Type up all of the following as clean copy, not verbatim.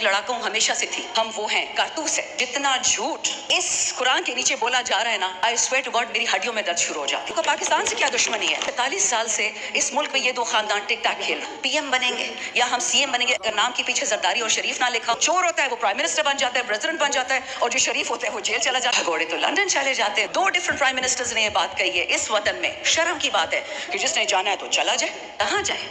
लड़ाका हूँ, हमेशा से थी। हम वो हैं, कारतूस है। जितना झूठ इस कुरान के नीचे बोला जा रहा है ना, आई स्वेयर टू गॉड मेरी हड्डियों में दर्द शुरू हो जाती है। पाकिस्तान से क्या दुश्मनी है? 45 साल से इस मुल्क में ये दो खानदान टिक टाक खेल, पीएम बनेंगे या हम सीएम बनेंगे। अगर नाम के पीछे जरदारी और शरीफ ना लिखा, चोर होता है वो प्राइम मिनिस्टर बन जाता है, प्रेसिडेंट बन जाता है, और जो शरीफ होता है वो जेल चला जाता है। घोड़े तो लंदन चले जाते हैं। 2 डिफरेंट प्राइम मिनिस्टर्स ने ये बात कही है इस वतन में। शर्म की बात है कि जिसने जाना है तो चला जाए। कहाँ जाए?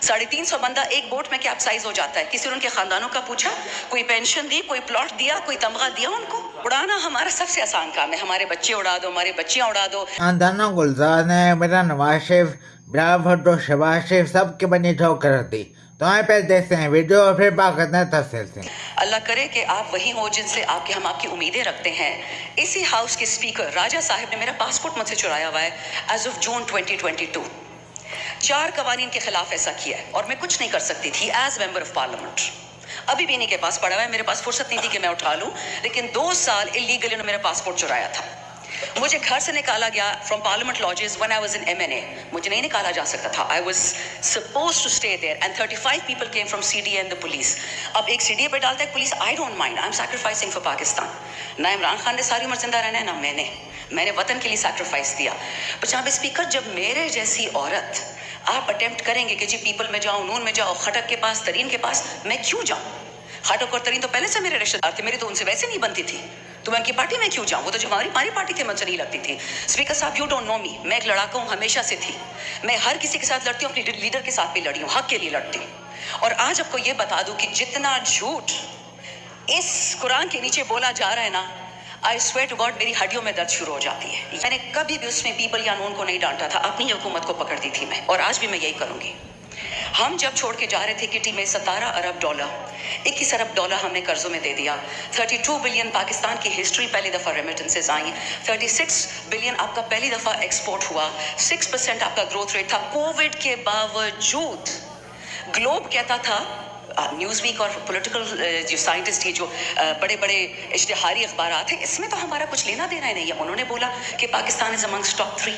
350 बंदा एक बोट में कैप्साइज हो जाता है। किसी ने उनके खानदानों का पूछा? कोई पेंशन दी, कोई प्लॉट दिया, कोई तमगा दिया उनको? उड़ाना हमारा सबसे आसान काम है। हमारे बच्चे उड़ा दो, हमारी बच्चियां उड़ा दो। खानदानों गुलजार ने मेरा नवाज शरीफ, बिलावल भुट्टो, शहबाज शरीफ सब के बनी ठोक कर दी। तो आए पहले देखते हैं वीडियो और फिर बात करते हैं तफसील से। अल्लाह करे कि आप वही हो जिनसे हम आपकी उम्मीदें रखते हैं। इसी हाउस के स्पीकर राजा साहब ने मेरा पासपोर्ट मुझसे चुराया हुआ है एज ऑफ जून 2022। 4 कवानीन के खिलाफ ऐसा किया है और मैं कुछ नहीं कर सकती थी एज मेंबर ऑफ पार्लियामेंट। अभी भी इन्हीं के पास पड़ा हुआ है। मेरे पास फुर्सत नहीं थी कि मैं उठा लूं, लेकिन 2 साल इलीगली उन्होंने मेरा पासपोर्ट चुराया था। मुझे घर से निकाला गया from parliament lodges when I was in MNA। मुझे नहीं निकाला जा सकता था। I was supposed to stay there and 35 people came from CDA and the police. अब एक CDA पे डालता है police, I don't mind, I am sacrificing for Pakistan. ना इमरान खान ने सारी उम्र जिंदा रहना है, ना मैंने वतन के लिए सैक्रिफाइस दिया। पर जहाँ पे स्पीकर, जब मेरे जैसी औरत आप अटेम्प्ट करेंगे कि जी पीपल में जाओ, नून में जाओ, खटक के पास, तरीन के पास, मैं क्यों जाऊं? खटक और तरीन तो पहले से मेरे रिश्तेदार थे, मेरी तो उनसे वैसे नहीं बनती थी, तो मैं उनकी पार्टी में क्यों जाऊं? वो तो जो हमारी पार्टी थी मुझसे नहीं लगती थी। स्पीकर साहब, यू डोंट नो मी, मैं एक लड़ाका हूं, हमेशा से थी। मैं हर किसी के साथ लड़ती हूँ, अपनी लीडर के साथ भी लड़ी हूँ, हक के लिए लड़ती हूँ। और आज आपको ये बता दूं कि जितना झूठ इस कुरान के नीचे बोला जा रहा है ना, आई स्वेयर टू गॉड मेरी हड्डियों में दर्द शुरू हो जाती है। मैंने कभी भी उसमें पीपल या नून को नहीं डांटा था, अपनी हुकूमत को पकड़ती थी मैं, और आज भी मैं यही करूंगी। हम जब छोड़ के जा रहे थे किटी में $17 अरब, 21 अरब डॉलर हमने कर्जों में दे दिया। 32 बिलियन पाकिस्तान की हिस्ट्री पहली दफ़ा रेमिटेंसेज आई। 36 बिलियन आपका पहली दफ़ा एक्सपोर्ट हुआ। 6% आपका ग्रोथ रेट था। कोविड के बावजूद ग्लोब कहता था, न्यूज़ वीक और पॉलिटिकल जो साइंटिस्ट, ये जो बड़े बड़े इश्तिहारी अखबारात हैं, इसमें तो हमारा कुछ लेना देना ही नहीं है। उन्होंने बोला कि Pakistan is amongst top 3।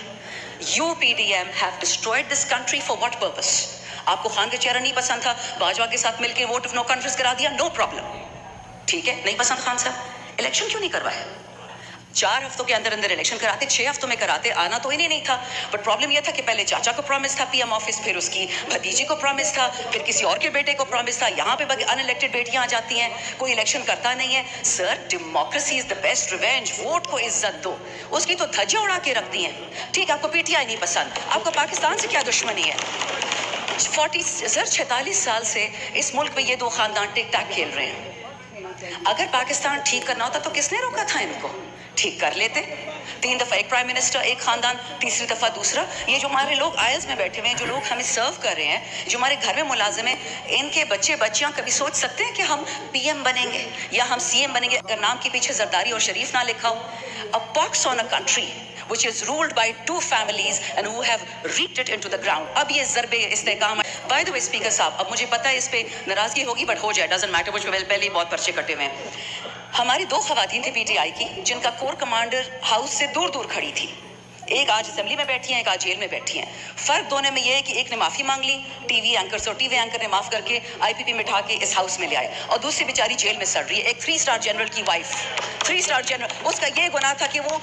UPDM have destroyed this country for what purpose? आपको खान का चेहरा नहीं पसंद था, बाजवा के साथ मिलकर वोट ऑफ नो कॉन्फ्रेंस करा दिया, नो प्रॉब्लम, ठीक है, नहीं पसंद खान साहब, इलेक्शन क्यों नहीं करवाए? 4 हफ्तों के अंदर अंदर इलेक्शन कराते, 6 हफ्तों में कराते। आना तो इन्हें नहीं था, बट प्रॉब्लम यह था कि पहले चाचा को प्रॉमिस था PM ऑफिस, फिर उसकी भतीजी को प्रॉमिस था, फिर किसी और के बेटे को प्रॉमिस था। यहाँ पे अनइलेक्टेड बेटियां आ जाती हैं, कोई इलेक्शन करता नहीं है। Sir, democracy is the best revenge. Vote को इज्जत दो, उसकी तो धज्जियां उड़ा के रखती हैं। ठीक, आपको PTI नहीं पसंद, आपको पाकिस्तान से क्या दुश्मनी है? 46 साल से इस मुल्क में ये 2 खानदान टिक टाक खेल रहे हैं। अगर पाकिस्तान ठीक करना होता तो किसने रोका था इनको? ठीक कर लेते। 3 दफा एक प्राइम मिनिस्टर, एक खानदान, तीसरी दफा दूसरा। ये जो हमारे लोग आयल्स में बैठे हुए हैं, जो लोग हमें सर्व कर रहे हैं, जो हमारे घर में मुलाजिम हैं, इनके बच्चे बच्चियां कभी सोच सकते हैं कि हम PM बनेंगे या हम CM बनेंगे अगर नाम के पीछे जरदारी और शरीफ ना लिखा हो? A pox on a country which is ruled by 2 families and who have reaped it into the ground. अब ये ज़रबे इस्तेकाम है। By the way, स्पीकर साहब, अब मुझे पता है इस पे नाराजगी होगी, बट हो जाए, डजंट मैटर, मुझे पहले ही बहुत पर्चे कटे हुए हैं। हमारी 2 खवातीन थी PTI की, जिनका कोर कमांडर हाउस से दूर दूर खड़ी थी। एक आज असेंबली में बैठी हैं, एक आज जेल में बैठी हैं। फर्क दोनों में ये है कि एक ने माफी मांग ली टीवी एंकर से, और टीवी एंकर ने माफ करके IPP में उठा के इस हाउस में ले आए, और दूसरी बेचारी जेल में सड़ रही है। एक 3 स्टार जनरल की वाइफ, 3 स्टार जनरल, उसका ये गुनाह था कि वो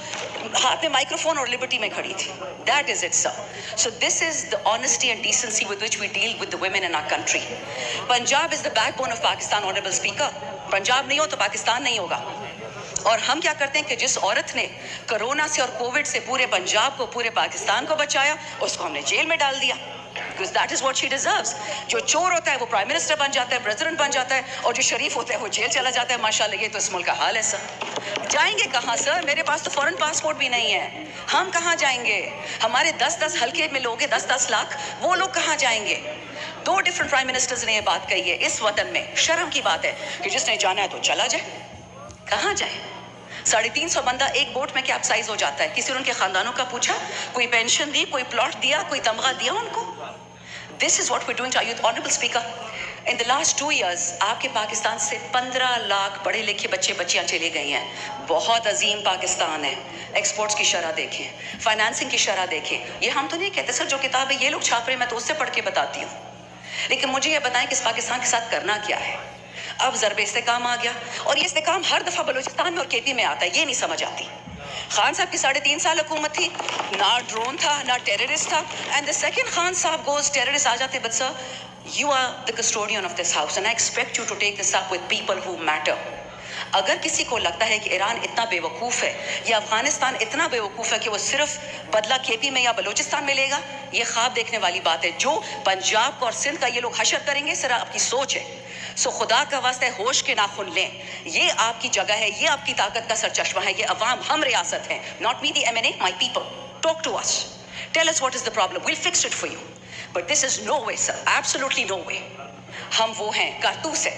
हाथ में माइक्रोफोन और लिबर्टी में खड़ी थी। That is it sir. So this is the honesty and decency with which we deal with the women in our country. Punjab is the backbone of Pakistan, honourable speaker. Punjab नहीं हो तो पाकिस्तान नहीं होगा। और हम क्या करते हैं कि जिस औरत ने कोरोना से और कोविड से पूरे पंजाब को, पूरे पाकिस्तान को बचाया, उसको हमने जेल में डाल दिया, because that is what she deserves। जो चोर होता है वो प्राइम मिनिस्टर बन जाता है, प्रेसिडेंट बन जाता है, और जो शरीफ होता है वो जेल चला जाता है। माशाल्लाह, ये तो इस मुल्क का हाल है सर। जाएंगे कहाँ सर? मेरे पास तो फॉरेन पासपोर्ट भी नहीं है, हम कहाँ जाएंगे? हमारे 10-10 हल्के में लोग हैं, 10-10 लाख, वो लोग कहाँ जाएंगे? 2 डिफरेंट प्राइम मिनिस्टर्स ने ये बात कही है इस वतन में। शर्म की बात है कि जिसने जाना है तो चला जाए। कहाँ जाए? 350 बंदा एक बोट में कैप्साइज हो जाता है। किसी ने उनके खानदानों का पूछा? कोई पेंशन दी, कोई प्लॉट दिया, कोई तमगा दिया उनको? This is what we doing to you, honourable speaker. In the last 2 years आपके पाकिस्तान से 15 लाख पढ़े लिखे बच्चे बच्चियां चले गई हैं। बहुत अजीम पाकिस्तान है। एक्सपोर्ट्स की शरह देखें, फाइनेंसिंग की शरह देखें। ये हम तो नहीं कहते सर, जो किताबें ये लोग छाप रहे हैं मैं तो उससे पढ़ के बताती हूँ। लेकिन मुझे ये बताएं कि इस पाकिस्तान के साथ करना क्या है? اب ضرب استحکام آ گیا, اور یہ استحکام ہر دفعہ بلوچستان میں اور KP میں آتا ہے, یہ نہیں سمجھ آتی. خان صاحب کی 3.5 سال حکومت تھی, نہ ڈرون تھا نہ ٹیررسٹ تھا, اینڈ دا سیکنڈ خان صاحب گوز ٹیررسٹ آ جاتے. But sir, you are the custodian of this house and I expect you to take this up with people who matter. اگر کسی کو لگتا ہے کہ ایران اتنا بے وقوف ہے یا افغانستان اتنا بے وقوف ہے کہ وہ صرف بدلہ KP میں یا بلوچستان میں لے گا, یہ خواب دیکھنے والی بات ہے. جو پنجاب کو اور سندھ کا یہ لوگ حشر کریں گے, صرف آپ کی سوچ ہے. سو خدا کا واسطہ ہے ہوش کے ناخن لیں, یہ آپ کی جگہ ہے, یہ آپ کی طاقت کا سرچشمہ ہے, یہ عوام, ہم ریاست ہیں, not me the MNA, my people. Talk to us, tell us what is the problem, we'll fix it for you. But this is no way sir, absolutely no way. ہم وہ ہیں, کارتوس ہے,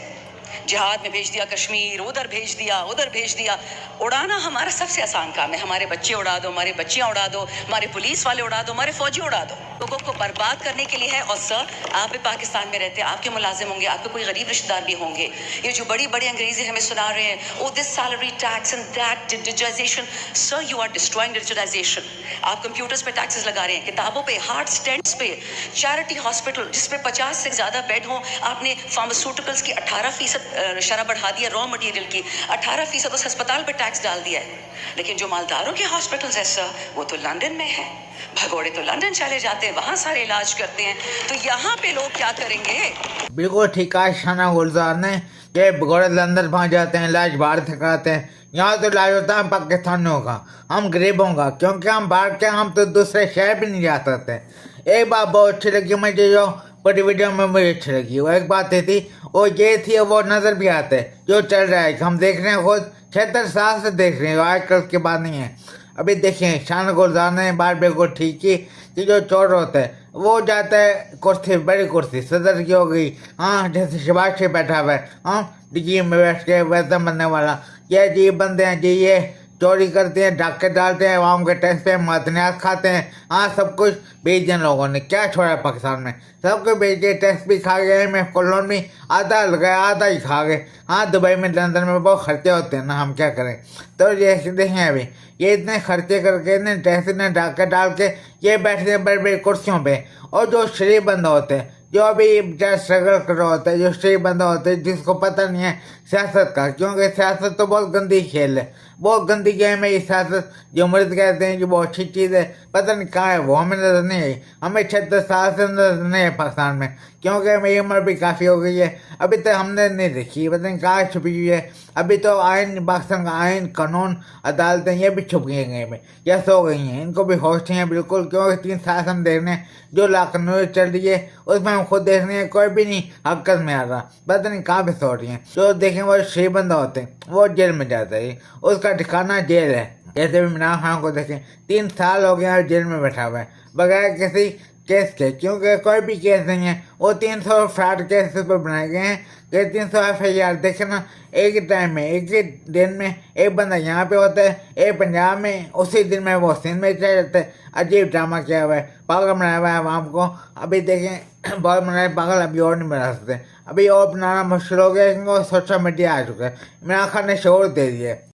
جہاد میں بھیج دیا کشمیر, ادھر بھیج دیا, ادھر بھیج دیا. اڑانا ہمارا سب سے آسان کام ہے. ہمارے بچے اڑا دو, ہمارے بچیاں اڑا دو, ہمارے پولیس والے اڑا دو, ہمارے فوجی اڑا دو. لوگوں کو برباد کرنے کے لیے ہے. اور سر, آپ بھی پاکستان میں رہتے ہیں, آپ کے ملازم ہوں گے, آپ کے کوئی غریب رشتہ دار بھی ہوں گے. یہ جو بڑی بڑی انگریزی ہمیں سنا رہے ہیں, oh this salary tax and that digitization, sir you are destroying digitization. آپ کمپیوٹرز پہ ٹیکسز لگا رہے ہیں, کتابوں پہ, ہارٹ اسٹینٹس پہ, چیریٹی ہاسپٹل جس پہ 50 سے زیادہ بیڈ ہوں, آپ نے فارماسیوٹیکلس کی 18% شرح بڑھا دی ہے, را مٹیریل کی 18% اس ہسپتال پہ ٹیکس ڈال دیا ہے. لیکن جو مالداروں کے ہاسپٹلز ہیں سر, وہ تو لندن میں ہیں. بھگوڑے تو لندن چلے جاتے ہیں, وہاں سارے علاج کرتے ہیں. تو یہاں پہ لوگ کیا کریں گے؟ بالکل ٹھیک ہے شانہ گلزار نے, کہ بھگوڑے لندن پہنچ جاتے ہیں, علاج باہر سے کراتے ہیں. یہاں تو علاج ہوتا ہے پاکستانیوں کا, ہم غریبوں کا, کیونکہ ہم باہر کے, ہم تو دوسرے شہر بھی نہیں جا سکتے. ایک بات بہت اچھی لگی مجھے, جو بڑی ویڈیو میں مجھے اچھی لگی, وہ ایک بات یہ تھی, وہ یہ تھی, وہ نظر بھی آتے جو چل رہا ہے, ہم دیکھ رہے ہیں, خود 76 سال سے دیکھ رہے ہیں, آج کل کی بات نہیں ہے. ابھی دیکھیں شان گلزار نے بات بالکل ٹھیک کی, کہ جو چور ہوتا ہے وہ جاتا ہے کرسی, بڑی کرسی صدر کی ہو گئی, ہاں, جیسے شہباز شریف بیٹھا ہوا ہے, ہاں, ڈی میں بیٹھ کے ویسا بننے والا, یہ جی بندے ہیں جی, یہ چوری کرتے ہیں, ڈاکے ڈالتے ہیں, عوام کے ٹیکس پہ معدنیات کھاتے ہیں, ہاں, سب کچھ بھیج دیں. لوگوں نے کیا چھوڑا ہے پاکستان میں, سب کو بھیج کے ٹیکس بھی کھا گئے, میں کالون بھی آدھا لگایا, آدھا ہی کھا گئے. ہاں, دبئی میں, لندن میں بہت خرچے ہوتے ہیں نا, ہم کیا کریں. تو یہ دیکھیں ابھی, یہ اتنے خرچے کر کے, اتنے ٹیکس, اتنے ڈاکے ڈال کے یہ بیٹھتے ہیں بڑی بڑی کرسیوں پہ. اور جو شریف بندہ ہوتے ہیں, جو ابھی اسٹرگل کر رہا ہوتا ہے, جو شریف بندہ ہوتا ہے, جس کو پتہ نہیں ہے سیاست کا, کیونکہ سیاست تو بہت گندی کھیل ہے, بہت گندی گیم ہے یہ سیاست. جو مرد کہتے ہیں کہ بہت اچھی چیز ہے, پتہ نہیں کہاں ہے وہ, ہمیں نظر نہیں آئی. ہمیں 76 سال سے نظر نہیں ہے پاکستان میں, کیونکہ میری عمر بھی کافی ہو گئی ہے, ابھی تک ہم نے نہیں دیکھی, پتہ نہیں کہاں چھپی ہوئی ہے. ابھی تو آئین, پاکستان کا آئین, قانون, عدالتیں, یہ بھی چھپ گئی ہیں میں, یا سو گئی ہیں, ان کو بھی ہوش نہیں ہے بالکل. کیونکہ 3 سال سے ہم دیکھ رہے ہیں جو لاکھنوئی چل رہی ہے, اس میں ہم خود دیکھ رہے ہیں, کوئی بھی نہیں حرکت میں آ رہا, پتہ نہیں کہاں پہ سو رہی ہیں. جو دیکھیں وہ شریف بندہ ہوتے ہیں, وہ جیل میں جاتا ہے, اس کا ٹھکانہ جیل ہے. جیسے بھی عمران خان کو دیکھیں, 3 سال ہو گیا جیل میں بیٹھا ہوا ہے, بغیر کسی کیس کے, کیونکہ کوئی بھی کیس نہیں ہے. وہ 300 فراڈ کیس پر بنائے گئے ہیں, کہ 300 FIR. دیکھیں نا, ایک ہی ٹائم میں, ایک ہی دن میں ایک بندہ یہاں پہ ہوتا ہے, ایک پنجاب میں, اسی دن میں وہ سندھ میں چلا جاتا ہے. عجیب ڈرامہ کیا ہوا ہے, پاگل بنایا ہوا ہے عوام کو. ابھی دیکھیں بہت بنائے پاگل, ابھی اور نہیں بنا سکتے, ابھی اور بنانا مشکل ہو گیا, کیونکہ سوشل میڈیا آ چکا ہے. عمران خان نے شعور دے دیا ہے.